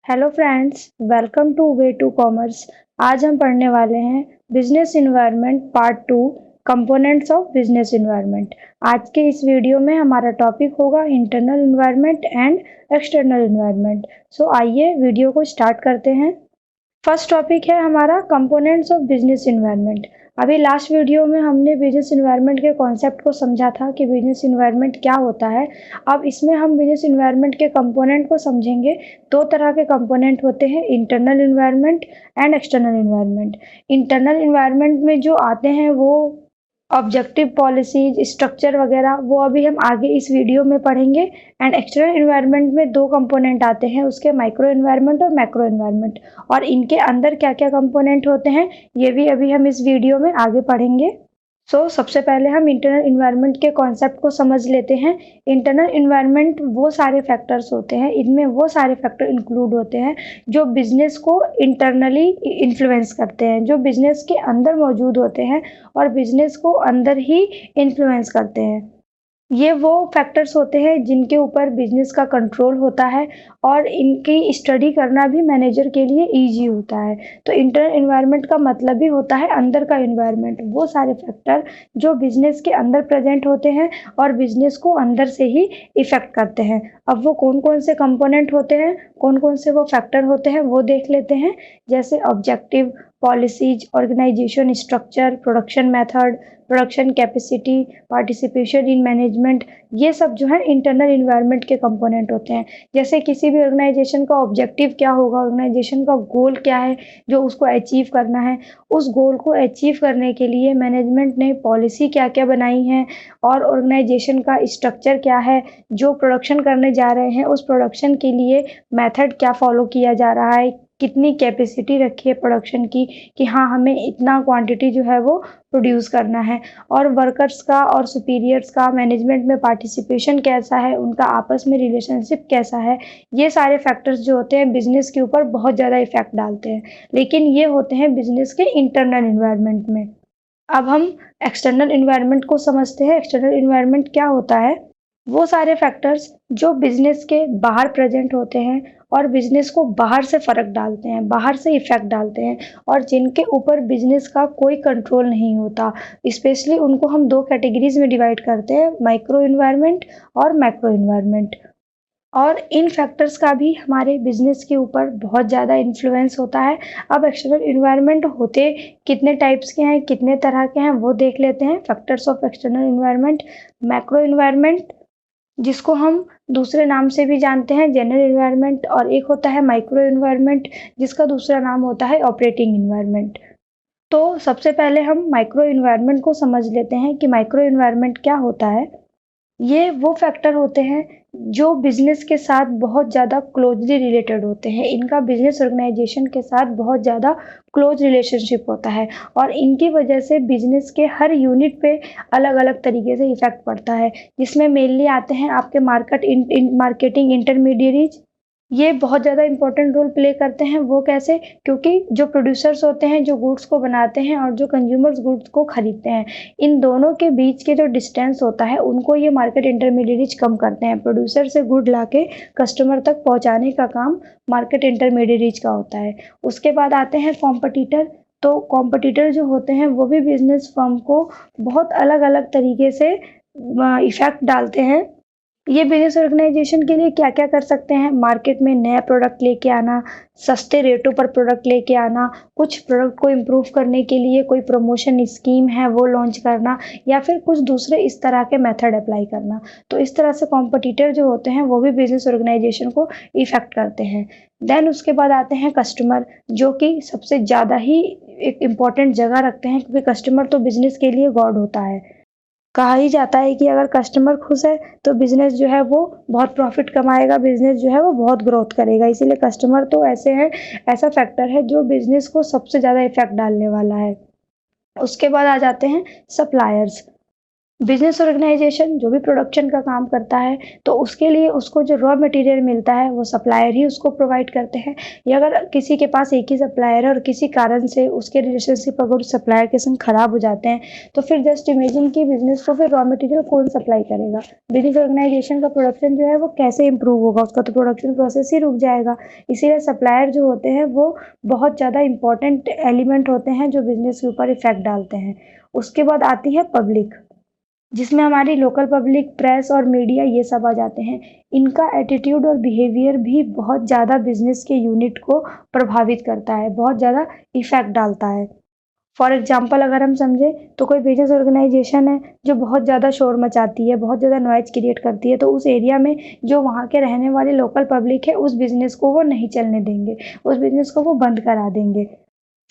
Hello friends, welcome to way to commerce. आज हम पढ़ने वाले हैं business environment part 2, components of business environment. आज के इस वीडियो में हमारा टॉपिक होगा internal environment and external environment. So आइए वीडियो को स्टार्ट करते हैं। फर्स्ट टॉपिक है हमारा कंपोनेंट्स ऑफ बिजनेस इन्वायरमेंट। अभी लास्ट वीडियो में हमने बिजनेस इन्वायरमेंट के कॉन्सेप्ट को समझा था कि बिजनेस इन्वायरमेंट क्या होता है। अब इसमें हम बिजनेस इन्वायरमेंट के कंपोनेंट को समझेंगे। दो तरह के कंपोनेंट होते हैं, internal environment and external environment. Internal environment में जो आते हैं वो ऑब्जेक्टिव पॉलिसीज, स्ट्रक्चर वगैरह, वो अभी हम आगे इस वीडियो में पढ़ेंगे। एंड एक्सटर्नल इन्वायरमेंट में दो कंपोनेंट आते हैं, उसके माइक्रो इन्वायरमेंट और मैक्रो इन्वायरमेंट, और इनके अंदर क्या क्या कंपोनेंट होते हैं ये भी अभी हम इस वीडियो में आगे पढ़ेंगे। सबसे पहले हम इंटरनल इन्वायरमेंट के कॉन्सेप्ट को समझ लेते हैं। इंटरनल इन्वायरमेंट वो सारे फैक्टर्स होते हैं, इनमें वो सारे फैक्टर इंक्लूड होते हैं जो बिजनेस को इंटरनली इन्फ्लुएंस करते हैं, जो बिजनेस के अंदर मौजूद होते हैं और बिजनेस को अंदर ही इन्फ्लुएंस करते हैं। ये वो फैक्टर्स होते हैं जिनके ऊपर बिजनेस का कंट्रोल होता है और इनकी स्टडी करना भी मैनेजर के लिए इजी होता है। तो इंटरनल इन्वायरमेंट का मतलब भी होता है अंदर का इन्वायरमेंट, वो सारे फैक्टर जो बिजनेस के अंदर प्रेजेंट होते हैं और बिजनेस को अंदर से ही इफेक्ट करते हैं। अब वो कौन कौन से कंपोनेंट होते हैं, कौन कौन से वो फैक्टर होते हैं, वो देख लेते हैं। जैसे objective, policies, organisation structure, production method, production capacity, participation in management, ये सब जो है इंटरनल इन्वायरमेंट के कंपोनेंट होते हैं। जैसे किसी भी ऑर्गेनाइजेशन का ऑब्जेक्टिव क्या होगा, ऑर्गेनाइजेशन का गोल क्या है जो उसको अचीव करना है, उस गोल को अचीव करने के लिए मैनेजमेंट ने पॉलिसी क्या क्या बनाई है, और ऑर्गेनाइजेशन का स्ट्रक्चर क्या है, जो प्रोडक्शन करने जा रहे हैं उस प्रोडक्शन के लिए मेथड क्या फॉलो किया जा रहा है, कितनी कैपेसिटी रखी है प्रोडक्शन की कि हाँ हमें इतना क्वांटिटी जो है वो प्रोड्यूस करना है, और वर्कर्स का और सुपीरियर्स का मैनेजमेंट में पार्टिसिपेशन कैसा है, उनका आपस में रिलेशनशिप कैसा है। ये सारे फैक्टर्स जो होते हैं बिजनेस के ऊपर बहुत ज़्यादा इफेक्ट डालते हैं, लेकिन ये होते हैं बिजनेस के इंटरनल इन्वायरमेंट में। अब हम एक्सटर्नल इन्वायरमेंट को समझते हैं। एक्सटर्नल इन्वायरमेंट क्या होता है? वो सारे फैक्टर्स जो बिजनेस के बाहर प्रेजेंट होते हैं और बिजनेस को बाहर से फर्क डालते हैं, बाहर से इफेक्ट डालते हैं, और जिनके ऊपर बिजनेस का कोई कंट्रोल नहीं होता। स्पेशली उनको हम दो कैटेगरीज में डिवाइड करते हैं, माइक्रो इन्वायरमेंट और मैक्रो इन्वायरमेंट। और इन फैक्टर्स का भी हमारे बिजनेस के ऊपर बहुत ज़्यादा इन्फ्लुएंस होता है। अब एक्सटर्नल इन्वायरमेंट होते कितने टाइप्स के हैं, कितने तरह के हैं, वो देख लेते हैं। Factors of external environment, macro environment जिसको हम दूसरे नाम से भी जानते हैं जनरल इन्वायरमेंट, और एक होता है माइक्रो इन्वायरमेंट जिसका दूसरा नाम होता है ऑपरेटिंग इन्वायरमेंट। तो सबसे पहले हम माइक्रो इन्वायरमेंट को समझ लेते हैं कि माइक्रो इन्वायरमेंट क्या होता है। ये वो फैक्टर होते हैं जो बिजनेस के साथ बहुत ज़्यादा क्लोजली रिलेटेड होते हैं, इनका बिजनेस ऑर्गेनाइजेशन के साथ बहुत ज़्यादा क्लोज रिलेशनशिप होता है, और इनकी वजह से बिजनेस के हर यूनिट पे अलग अलग तरीके से इफेक्ट पड़ता है, जिसमें मेनली आते हैं आपके मार्केटिंग इंटरमीडिएरीज। ये बहुत ज़्यादा इम्पोर्टेंट रोल प्ले करते हैं। वो कैसे? क्योंकि जो प्रोड्यूसर्स होते हैं जो गुड्स को बनाते हैं और जो कंज्यूमर्स गुड्स को खरीदते हैं, इन दोनों के बीच के जो डिस्टेंस होता है उनको ये मार्केट इंटरमीडिएरीज कम करते हैं। प्रोड्यूसर से गुड लाके कस्टमर तक पहुंचाने का काम मार्केट इंटरमीडिएरीज का होता है। उसके बाद आते हैं कॉम्पिटिटर। तो कॉम्पिटिटर जो होते हैं वो भी बिजनेस फर्म को बहुत अलग अलग तरीके से इफेक्ट डालते हैं। ये बिजनेस ऑर्गेनाइजेशन के लिए क्या क्या कर सकते हैं? मार्केट में नया प्रोडक्ट लेके आना, सस्ते रेटों पर प्रोडक्ट लेके आना, कुछ प्रोडक्ट को इम्प्रूव करने के लिए कोई प्रमोशन स्कीम है वो लॉन्च करना, या फिर कुछ दूसरे इस तरह के मेथड अप्लाई करना। तो इस तरह से कॉम्पिटिटर जो होते हैं वो भी बिजनेस ऑर्गेनाइजेशन को इफेक्ट करते हैं। देन उसके बाद आते हैं कस्टमर, जो कि सबसे ज़्यादा ही एक इम्पॉर्टेंट जगह रखते हैं, क्योंकि कस्टमर तो बिजनेस के लिए गॉड होता है। कहा ही जाता है कि अगर कस्टमर खुश है तो बिजनेस जो है वो बहुत प्रॉफिट कमाएगा, बिजनेस जो है वो बहुत ग्रोथ करेगा। इसीलिए कस्टमर तो ऐसा फैक्टर है जो बिजनेस को सबसे ज़्यादा इफेक्ट डालने वाला है। उसके बाद आ जाते हैं सप्लायर्स। बिजनेस ऑर्गेनाइजेशन जो भी प्रोडक्शन का काम करता है, तो उसके लिए उसको जो रॉ मटेरियल मिलता है वो सप्लायर ही उसको प्रोवाइड करते हैं, या अगर किसी के पास एक ही सप्लायर है और किसी कारण से उसके रिलेशनशिप अगर उस सप्लायर के संग खराब हो जाते हैं, तो फिर जस्ट इमेजिन कि बिजनेस को फिर रॉ मटेरियल कौन सप्लाई करेगा। बिजनेस ऑर्गेनाइजेशन का प्रोडक्शन जो है वो कैसे इंप्रूव होगा, उसका तो प्रोडक्शन प्रोसेस ही रुक जाएगा। इसीलिए सप्लायर जो होते हैं वो बहुत ज़्यादा इंपॉर्टेंट एलिमेंट होते हैं जो बिजनेस के ऊपर इफेक्ट डालते हैं। उसके बाद आती है पब्लिक, जिसमें हमारी लोकल पब्लिक, प्रेस और मीडिया ये सब आ जाते हैं। इनका एटीट्यूड और बिहेवियर भी बहुत ज़्यादा बिजनेस के यूनिट को प्रभावित करता है, बहुत ज़्यादा इफेक्ट डालता है। फॉर एग्जाम्पल अगर हम समझें तो कोई बिजनेस ऑर्गेनाइजेशन है जो बहुत ज़्यादा शोर मचाती है, बहुत ज़्यादा नॉइज क्रिएट करती है, तो उस एरिया में जो वहाँ के रहने वाले लोकल पब्लिक है उस बिज़नेस को वो नहीं चलने देंगे, उस बिज़नेस को वो बंद करा देंगे।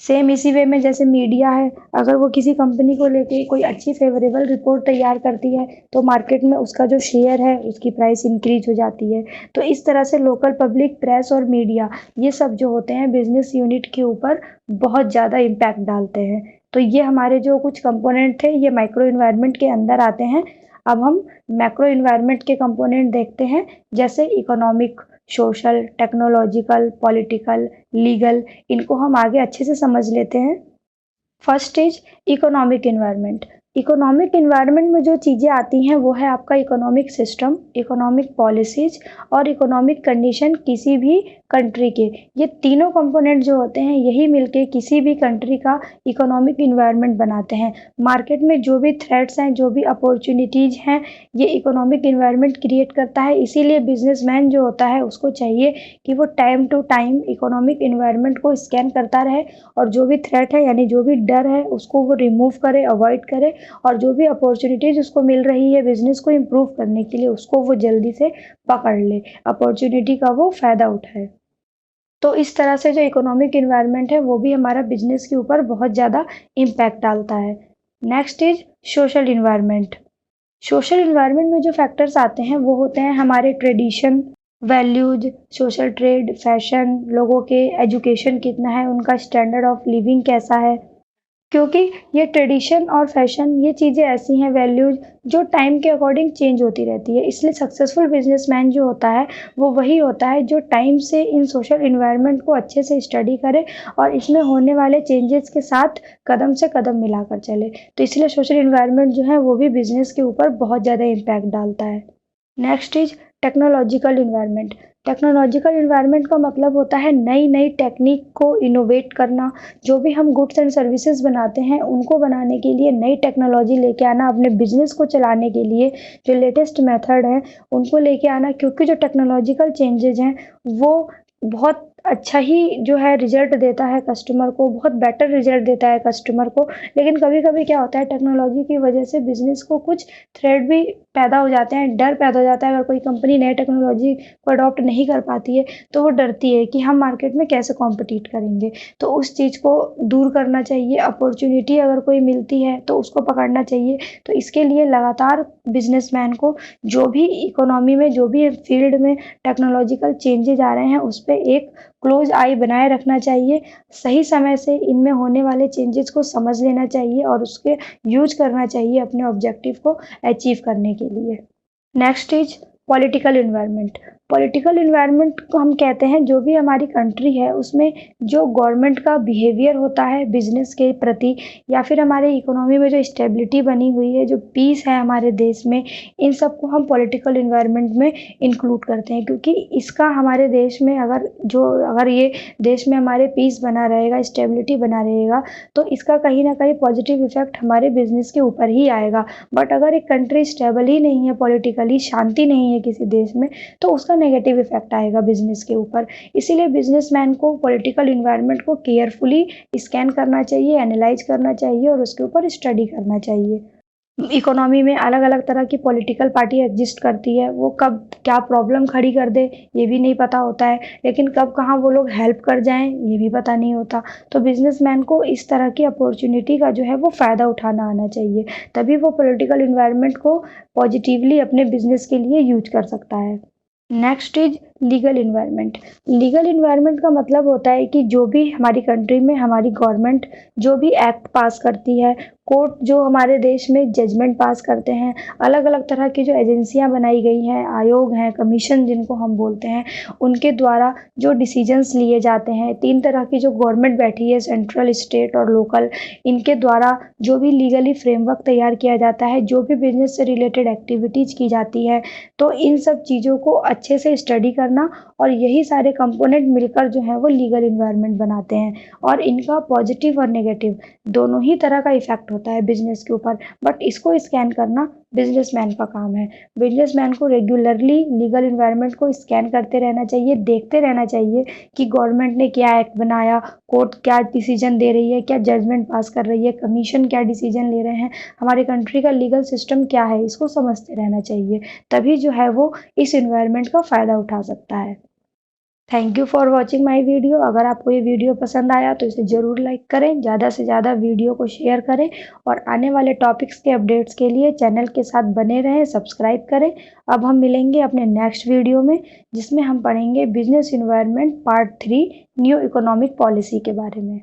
सेम इसी वे में जैसे मीडिया है, अगर वो किसी कंपनी को लेके कोई अच्छी फेवरेबल रिपोर्ट तैयार करती है, तो मार्केट में उसका जो शेयर है उसकी प्राइस इंक्रीज हो जाती है। तो इस तरह से लोकल पब्लिक, प्रेस और मीडिया ये सब जो होते हैं बिजनेस यूनिट के ऊपर बहुत ज़्यादा इम्पैक्ट डालते हैं। तो ये हमारे जो कुछ कंपोनेंट थे ये माइक्रो इन्वायरमेंट के अंदर आते हैं। अब हम मैक्रो इन्वायरमेंट के कंपोनेंट देखते हैं, जैसे economic, social, technological, political, legal. इनको हम आगे अच्छे से समझ लेते हैं। First is economic environment. Economic environment में जो चीज़ें आती हैं वो है आपका इकोनॉमिक सिस्टम, इकोनॉमिक पॉलिसीज और इकोनॉमिक कंडीशन किसी भी कंट्री के। ये तीनों कंपोनेंट जो होते हैं यही मिलके किसी भी कंट्री का इकोनॉमिक इन्वायरमेंट बनाते हैं। मार्केट में जो भी थ्रेट्स हैं, जो भी अपॉर्चुनिटीज़ हैं, ये इकोनॉमिक इन्वायरमेंट क्रिएट करता है। इसीलिए बिजनेसमैन जो होता है उसको चाहिए कि वो time to time economic environment को स्कैन करता रहे, और जो भी थ्रेट है यानी जो भी डर है उसको वो रिमूव करे, अवॉइड करे, और जो भी अपॉर्चुनिटीज उसको मिल रही है बिजनेस को इम्प्रूव करने के लिए उसको वो जल्दी से पकड़ ले, अपॉर्चुनिटी का वो फ़ायदा उठाए। तो इस तरह से जो इकोनॉमिक इन्वायरमेंट है वो भी हमारा बिजनेस के ऊपर बहुत ज़्यादा इम्पैक्ट डालता है। Next is social environment. Social environment में जो फैक्टर्स आते हैं वो होते हैं हमारे tradition, values, social trade, fashion, लोगों के एजुकेशन कितना है, उनका स्टैंडर्ड ऑफ लिविंग कैसा है। क्योंकि ये ट्रेडिशन और फैशन ये चीज़ें ऐसी हैं, वैल्यूज जो टाइम के अकॉर्डिंग चेंज होती रहती है। इसलिए सक्सेसफुल बिजनेसमैन जो होता है वो वही होता है जो टाइम से इन सोशल इन्वायरमेंट को अच्छे से स्टडी करे और इसमें होने वाले चेंजेस के साथ कदम से कदम मिलाकर चले। तो इसलिए सोशल इन्वायरमेंट जो है वो भी बिजनेस के ऊपर बहुत ज़्यादा इम्पैक्ट डालता है। Next is technological environment. Technological environment का मतलब होता है नई नई टेक्निक को इनोवेट करना। जो भी हम गुड्स एंड सर्विसेज बनाते हैं उनको बनाने के लिए नई टेक्नोलॉजी लेके आना, अपने बिजनेस को चलाने के लिए जो लेटेस्ट मेथड है उनको लेके आना, क्योंकि जो टेक्नोलॉजिकल चेंजेज हैं वो बहुत अच्छा ही जो है रिजल्ट देता है कस्टमर को, बहुत बेटर रिजल्ट देता है कस्टमर को। लेकिन कभी कभी क्या होता है, टेक्नोलॉजी की वजह से बिजनेस को कुछ थ्रेट भी पैदा हो जाते हैं, डर पैदा हो जाता है। अगर कोई कंपनी नई टेक्नोलॉजी को अडॉप्ट नहीं कर पाती है तो वो डरती है कि हम मार्केट में कैसे कॉम्पिटिट करेंगे। तो उस चीज़ को दूर करना चाहिए। अपॉर्चुनिटी अगर कोई मिलती है तो उसको पकड़ना चाहिए। तो इसके लिए लगातार बिजनेसमैन को जो भी इकोनॉमी में, जो भी फील्ड में टेक्नोलॉजिकल चेंजेज आ रहे हैं उस पर एक क्लोज आई बनाए रखना चाहिए। सही समय से इनमें होने वाले चेंजेस को समझ लेना चाहिए और उसके यूज करना चाहिए अपने ऑब्जेक्टिव को अचीव करने के लिए। Next is political environment. Political environment को हम कहते हैं जो भी हमारी कंट्री है उसमें जो गवर्नमेंट का बिहेवियर होता है बिजनेस के प्रति, या फिर हमारे इकोनॉमी में जो स्टेबिलिटी बनी हुई है, जो पीस है हमारे देश में, इन सब को हम पॉलिटिकल इन्वायरमेंट में इंक्लूड करते हैं। क्योंकि इसका हमारे देश में अगर ये देश में हमारे पीस बना रहेगा, स्टेबिलिटी बना रहेगा, तो इसका कहीं ना कहीं पॉजिटिव इफेक्ट हमारे बिजनेस के ऊपर ही आएगा। बट अगर एक कंट्री स्टेबल ही नहीं है, पॉलिटिकली शांति नहीं है किसी देश में, तो उसका नेगेटिव इफेक्ट आएगा बिजनेस के ऊपर। इसीलिए बिजनेसमैन को पॉलिटिकल इन्वायरमेंट को केयरफुली स्कैन करना चाहिए, एनालाइज करना चाहिए और उसके ऊपर स्टडी करना चाहिए। इकोनॉमी में अलग अलग तरह की पॉलिटिकल पार्टी एग्जिस्ट करती है, वो कब क्या प्रॉब्लम खड़ी कर दे ये भी नहीं पता होता है, लेकिन कब कहाँ वो लोग हेल्प कर जाएं ये भी पता नहीं होता। तो बिजनेसमैन को इस तरह की अपॉर्चुनिटी का जो है वो फ़ायदा उठाना आना चाहिए, तभी वो पॉलिटिकल इन्वायरमेंट को पॉजिटिवली अपने बिजनेस के लिए यूज कर सकता है। Next is legal environment. Legal environment का मतलब होता है कि जो भी हमारी कंट्री में हमारी गवर्नमेंट जो भी एक्ट पास करती है, कोर्ट जो हमारे देश में जजमेंट पास करते हैं, अलग अलग तरह की जो एजेंसियां बनाई गई हैं, आयोग हैं, कमीशन जिनको हम बोलते हैं, उनके द्वारा जो डिसीजंस लिए जाते हैं, 3 तरह की जो गवर्नमेंट बैठी है, सेंट्रल, स्टेट और लोकल, इनके द्वारा जो भी लीगली फ्रेमवर्क तैयार किया जाता है, जो भी बिजनेस से रिलेटेड एक्टिविटीज़ की जाती है, तो इन सब चीज़ों को अच्छे से स्टडी करना और यही सारे कंपोनेंट मिलकर जो है वो लीगल इन्वायरमेंट बनाते हैं और इनका पॉजिटिव और नेगेटिव दोनों ही तरह का इफेक्ट होता है बिजनेस के ऊपर। बट इसको स्कैन करना बिजनेसमैन का काम है। बिजनेसमैन को रेगुलरली लीगल इन्वायरमेंट को स्कैन करते रहना चाहिए, देखते रहना चाहिए कि गवर्नमेंट ने क्या एक्ट बनाया, कोर्ट क्या डिसीजन दे रही है, क्या जजमेंट पास कर रही है, कमीशन क्या डिसीजन ले रहे हैं, हमारी कंट्री का लीगल सिस्टम क्या है, इसको समझते रहना चाहिए। तभी जो है वो इस इन्वायरमेंट का फ़ायदा उठा सकता है। Thank you for watching my video. अगर आपको ये वीडियो पसंद आया तो इसे ज़रूर लाइक करें, ज़्यादा से ज़्यादा वीडियो को शेयर करें और आने वाले टॉपिक्स के अपडेट्स के लिए चैनल के साथ बने रहें, सब्सक्राइब करें। अब हम मिलेंगे अपने नेक्स्ट वीडियो में, जिसमें हम पढ़ेंगे business environment part 3 new economic policy के बारे में।